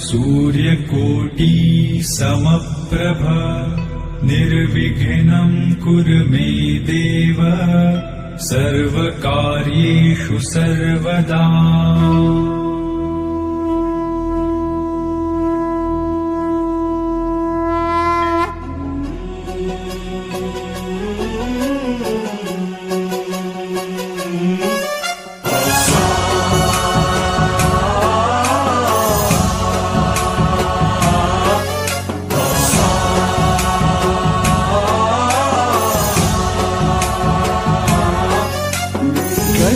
सूर्यकोटि समप्रभ निर्विघ्नं कुरु मे देव सर्वकार्येषु सर्वदा।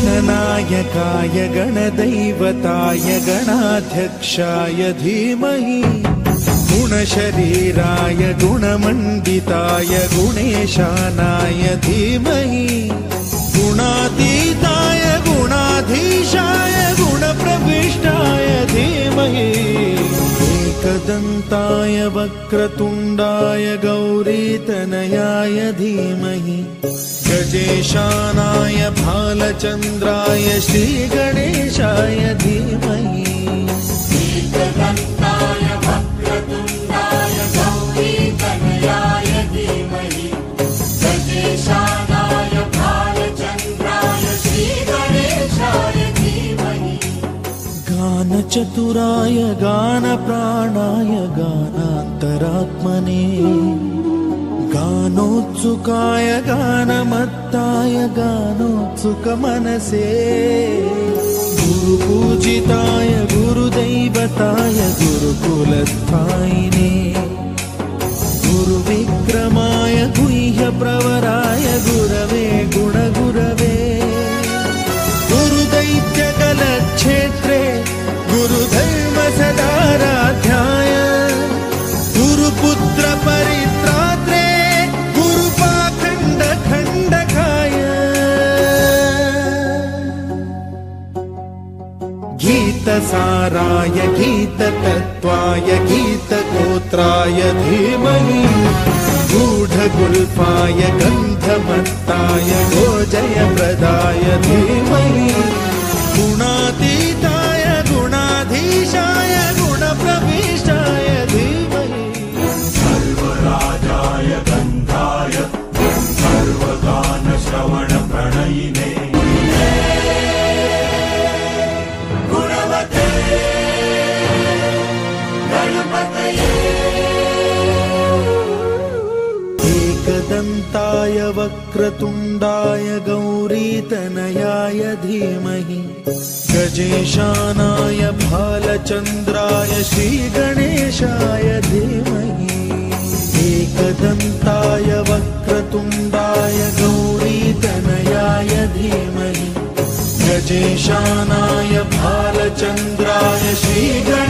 गणनायकाय गणदैवताय गणाध्यक्षाय धीमहि गुणशरीराय गुणमण्डिताय गुणेशानाय धीमहि गुणातीताय गुणाधीशाय गुणप्रविष्टाय धीमहि एकदन्ताय वक्रतुण्डाय गौरीतनयाय धीमहि गजेशानाय भालचन्द्राय श्रीगणेशाय धीमहि एकदन्ताय वक्रतुण्डाय गौरीतनयाय धीमहि गजेशानाय भालचन्द्राय श्रीगणेशाय धीमहि गानचतुराय गानप्राणाय गानान्तरात्मने गानोत्सुकाय गानमत्ताय गानोत्सुकमनसे गुरुपूजिताय गुरुदैवताय गुरुकुलस्थायिने गुरुविक्रमाय गुह्यप्रवराय गुरवे गुणगुरवे गुरुदैत्यकलक्षेत्रे गुरुधर्मसदाराध्याय गुरुपुत्र परित्रात्रे गीतसाराय गीततत्त्वाय गीतगोत्राय धीमहि गूढगुल्फाय गन्धमत्ताय गोजयप्रदाय धीमहि गुणातीताय गुणाधीशाय गुणप्रविष्टाय धीमहि सर्वराजाय गन्धाय सर्वगानश्रवणप्रणयिने एकदन्ताय वक्रतुण्डाय गौरीतनयाय धीमहि गजेशानाय भालचन्द्राय श्रीगणेशाय धीमहि एकदन्ताय वक्रतुण्डाय गौरीतनयाय धीमहि गजेशानाय भालचन्द्राय श्रीगणेशाय